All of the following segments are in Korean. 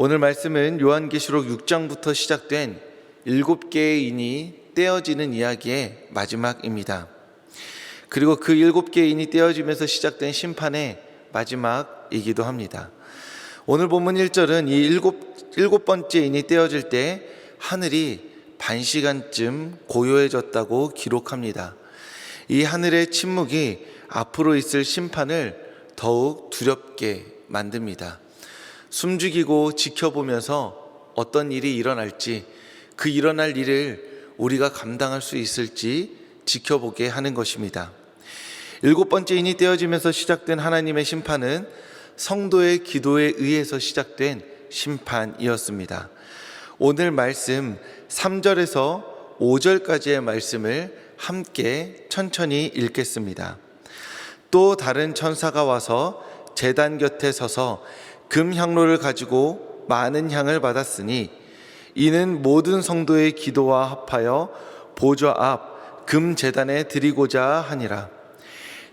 오늘 말씀은 요한계시록 6장부터 시작된 7개의 인이 떼어지는 이야기의 마지막입니다. 그리고 그 7개의 인이 떼어지면서 시작된 심판의 마지막이기도 합니다. 오늘 본문 1절은 이 일곱 번째 인이 떼어질 때 하늘이 반시간쯤 고요해졌다고 기록합니다. 이 하늘의 침묵이 앞으로 있을 심판을 더욱 두렵게 만듭니다. 숨죽이고 지켜보면서 어떤 일이 일어날지, 그 일어날 일을 우리가 감당할 수 있을지 지켜보게 하는 것입니다. 7번째 인이 떼어지면서 시작된 하나님의 심판은 성도의 기도에 의해서 시작된 심판이었습니다. 오늘 말씀 3절에서 5절까지의 말씀을 함께 천천히 읽겠습니다. 또 다른 천사가 와서 제단 곁에 서서 금향로를 가지고 많은 향을 받았으니 이는 모든 성도의 기도와 합하여 보좌 앞 금제단에 드리고자 하니라.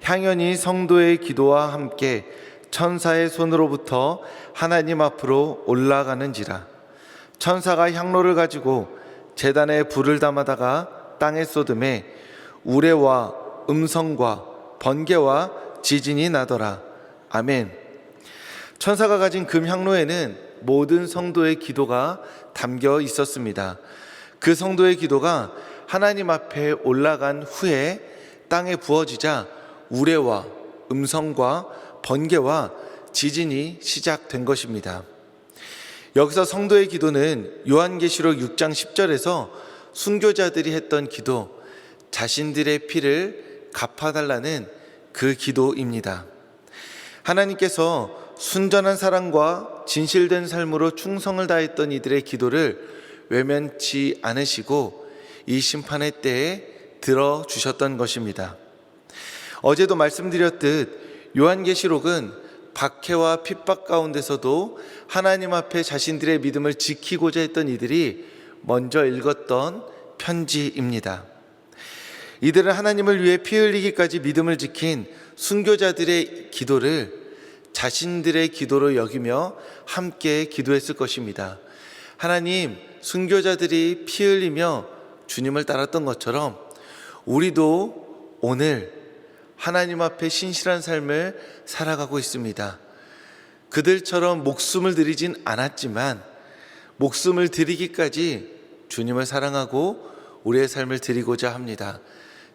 향연이 성도의 기도와 함께 천사의 손으로부터 하나님 앞으로 올라가는지라. 천사가 향로를 가지고 제단에 불을 담아다가 땅에 쏟음에 우레와 음성과 번개와 지진이 나더라. 아멘. 천사가 가진 금향로에는 모든 성도의 기도가 담겨 있었습니다. 그 성도의 기도가 하나님 앞에 올라간 후에 땅에 부어지자 우레와 음성과 번개와 지진이 시작된 것입니다. 여기서 성도의 기도는 요한계시록 6장 10절에서 순교자들이 했던 기도, 자신들의 피를 갚아달라는 그 기도입니다. 하나님께서 순전한 사랑과 진실된 삶으로 충성을 다했던 이들의 기도를 외면치 않으시고 이 심판의 때에 들어주셨던 것입니다. 어제도 말씀드렸듯 요한계시록은 박해와 핍박 가운데서도 하나님 앞에 자신들의 믿음을 지키고자 했던 이들이 먼저 읽었던 편지입니다. 이들은 하나님을 위해 피 흘리기까지 믿음을 지킨 순교자들의 기도를 자신들의 기도로 여기며 함께 기도했을 것입니다. 하나님, 순교자들이 피 흘리며 주님을 따랐던 것처럼 우리도 오늘 하나님 앞에 신실한 삶을 살아가고 있습니다. 그들처럼 목숨을 드리진 않았지만 목숨을 드리기까지 주님을 사랑하고 우리의 삶을 드리고자 합니다.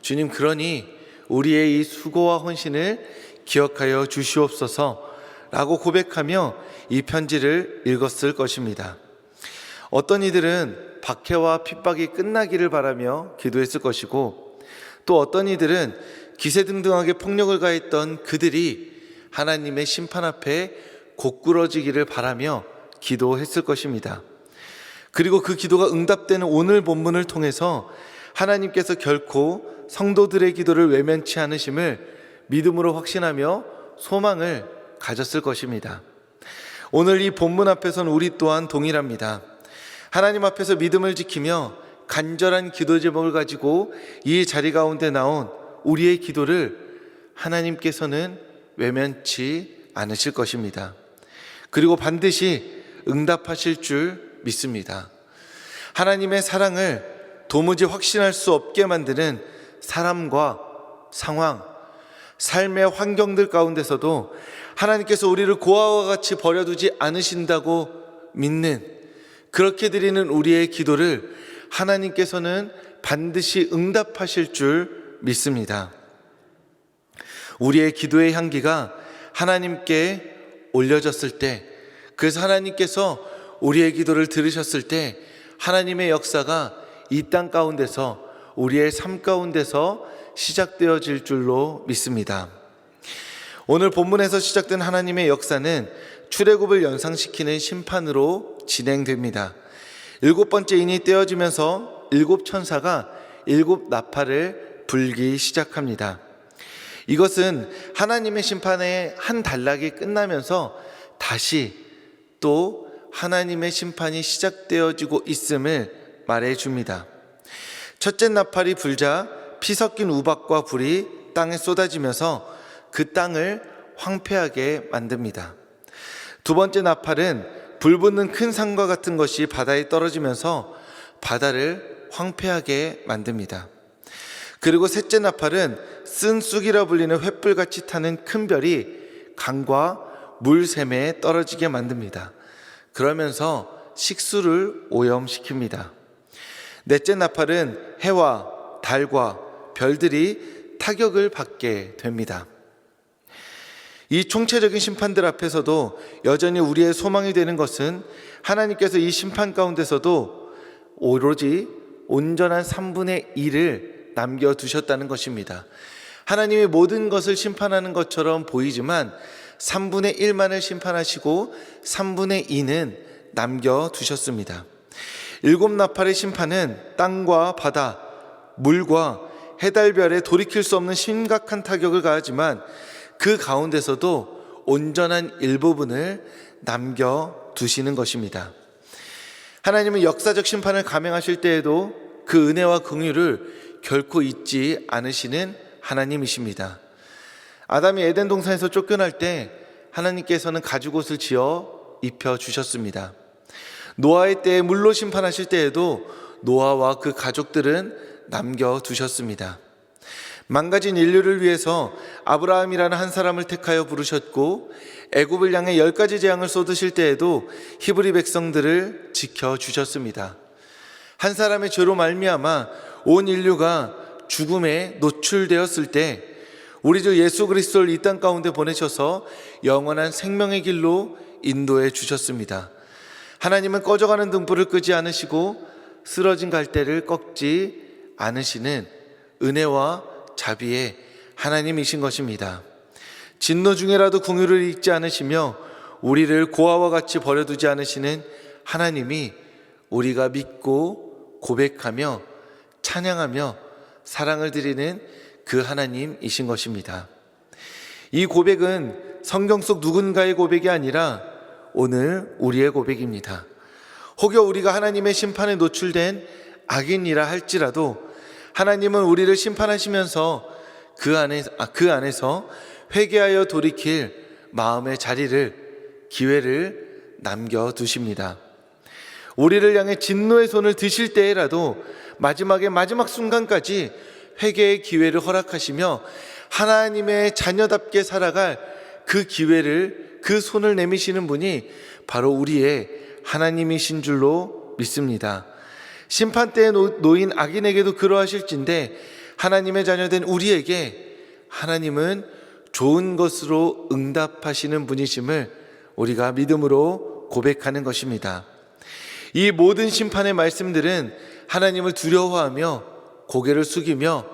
주님, 그러니 우리의 이 수고와 헌신을 기억하여 주시옵소서 라고 고백하며 이 편지를 읽었을 것입니다. 어떤 이들은 박해와 핍박이 끝나기를 바라며 기도했을 것이고, 또 어떤 이들은 기세등등하게 폭력을 가했던 그들이 하나님의 심판 앞에 고꾸러지기를 바라며 기도했을 것입니다. 그리고 그 기도가 응답되는 오늘 본문을 통해서 하나님께서 결코 성도들의 기도를 외면치 않으심을 믿음으로 확신하며 소망을 가졌을 것입니다. 오늘 이 본문 앞에서는 우리 또한 동일합니다. 하나님 앞에서 믿음을 지키며 간절한 기도 제목을 가지고 이 자리 가운데 나온 우리의 기도를 하나님께서는 외면치 않으실 것입니다. 그리고 반드시 응답하실 줄 믿습니다. 하나님의 사랑을 도무지 확신할 수 없게 만드는 사람과 상황, 삶의 환경들 가운데서도 하나님께서 우리를 고아와 같이 버려두지 않으신다고 믿는, 그렇게 드리는 우리의 기도를 하나님께서는 반드시 응답하실 줄 믿습니다. 우리의 기도의 향기가 하나님께 올려졌을 때, 그래서 하나님께서 우리의 기도를 들으셨을 때 하나님의 역사가 이 땅 가운데서, 우리의 삶 가운데서 시작되어질 줄로 믿습니다. 오늘 본문에서 시작된 하나님의 역사는 출애굽을 연상시키는 심판으로 진행됩니다. 7번째 인이 떼어지면서 7 천사가 7 나팔을 불기 시작합니다. 이것은 하나님의 심판의 한 단락이 끝나면서 다시 또 하나님의 심판이 시작되어지고 있음을 말해줍니다. 첫째 나팔이 불자 피 섞인 우박과 불이 땅에 쏟아지면서 그 땅을 황폐하게 만듭니다. 두 번째 나팔은 불붙는 큰 산과 같은 것이 바다에 떨어지면서 바다를 황폐하게 만듭니다. 그리고 셋째 나팔은 쓴 쑥이라 불리는 횃불같이 타는 큰 별이 강과 물샘에 떨어지게 만듭니다. 그러면서 식수를 오염시킵니다. 넷째 나팔은 해와 달과 별들이 타격을 받게 됩니다. 이 총체적인 심판들 앞에서도 여전히 우리의 소망이 되는 것은 하나님께서 이 심판 가운데서도 오로지 온전한 3분의 1을 남겨두셨다는 것입니다. 하나님이 모든 것을 심판하는 것처럼 보이지만 3분의 1만을 심판하시고 3분의 2는 남겨두셨습니다. 7나팔의 심판은 땅과 바다, 물과 해달별에 돌이킬 수 없는 심각한 타격을 가하지만 그 가운데서도 온전한 일부분을 남겨두시는 것입니다. 하나님은 역사적 심판을 감행하실 때에도 그 은혜와 긍휼을 결코 잊지 않으시는 하나님이십니다. 아담이 에덴 동산에서 쫓겨날 때 하나님께서는 가죽옷을 지어 입혀주셨습니다. 노아의 때에 물로 심판하실 때에도 노아와 그 가족들은 남겨두셨습니다. 망가진 인류를 위해서 아브라함이라는 한 사람을 택하여 부르셨고 애굽을 향해 10가지 재앙을 쏟으실 때에도 히브리 백성들을 지켜주셨습니다. 한 사람의 죄로 말미암아 온 인류가 죽음에 노출되었을 때 우리 주 예수 그리스도를 이 땅 가운데 보내셔서 영원한 생명의 길로 인도해 주셨습니다. 하나님은 꺼져가는 등불을 끄지 않으시고 쓰러진 갈대를 꺾지 않으시는 은혜와 자비의 하나님이신 것입니다. 진노 중에라도 긍휼을 잊지 않으시며 우리를 고아와 같이 버려두지 않으시는 하나님이 우리가 믿고 고백하며 찬양하며 사랑을 드리는 그 하나님이신 것입니다. 이 고백은 성경 속 누군가의 고백이 아니라 오늘 우리의 고백입니다. 혹여 우리가 하나님의 심판에 노출된 악인이라 할지라도 하나님은 우리를 심판하시면서 그 안에서 회개하여 돌이킬 마음의 자리를, 기회를 남겨두십니다. 우리를 향해 진노의 손을 드실 때에라도 마지막 순간까지 회개의 기회를 허락하시며 하나님의 자녀답게 살아갈 그 기회를, 그 손을 내미시는 분이 바로 우리의 하나님이신 줄로 믿습니다. 심판대에 놓인 악인에게도 그러하실진데 하나님의 자녀된 우리에게 하나님은 좋은 것으로 응답하시는 분이심을 우리가 믿음으로 고백하는 것입니다. 이 모든 심판의 말씀들은 하나님을 두려워하며 고개를 숙이며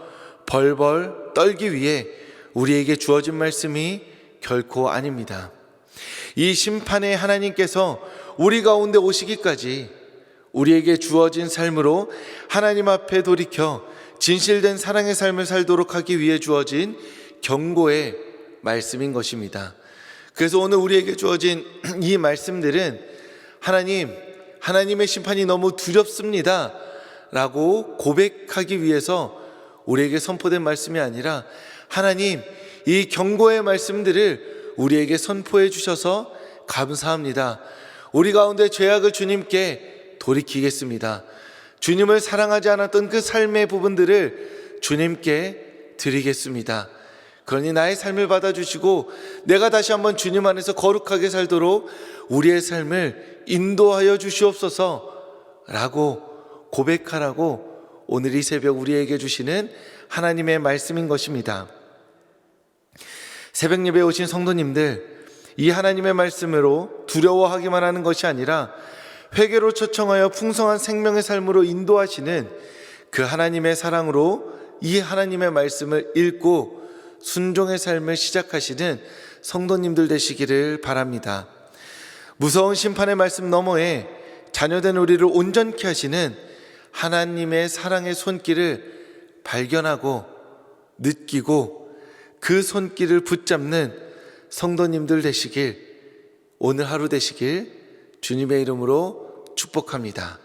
벌벌 떨기 위해 우리에게 주어진 말씀이 결코 아닙니다. 이 심판의 하나님께서 우리 가운데 오시기까지 우리에게 주어진 삶으로 하나님 앞에 돌이켜 진실된 사랑의 삶을 살도록 하기 위해 주어진 경고의 말씀인 것입니다. 그래서 오늘 우리에게 주어진 이 말씀들은 하나님의 심판이 너무 두렵습니다 라고 고백하기 위해서 우리에게 선포된 말씀이 아니라 하나님, 이 경고의 말씀들을 우리에게 선포해 주셔서 감사합니다. 우리 가운데 죄악을 주님께 돌이키겠습니다. 주님을 사랑하지 않았던 그 삶의 부분들을 주님께 드리겠습니다. 그러니 나의 삶을 받아주시고 내가 다시 한번 주님 안에서 거룩하게 살도록 우리의 삶을 인도하여 주시옵소서 라고 고백하라고 오늘 이 새벽 우리에게 주시는 하나님의 말씀인 것입니다. 새벽 예배에 오신 성도님들, 이 하나님의 말씀으로 두려워하기만 하는 것이 아니라 회개로 초청하여 풍성한 생명의 삶으로 인도하시는 그 하나님의 사랑으로 이 하나님의 말씀을 읽고 순종의 삶을 시작하시는 성도님들 되시기를 바랍니다. 무서운 심판의 말씀 너머에 자녀된 우리를 온전케 하시는 하나님의 사랑의 손길을 발견하고 느끼고 그 손길을 붙잡는 성도님들 되시길, 오늘 하루 되시길 주님의 이름으로 축복합니다.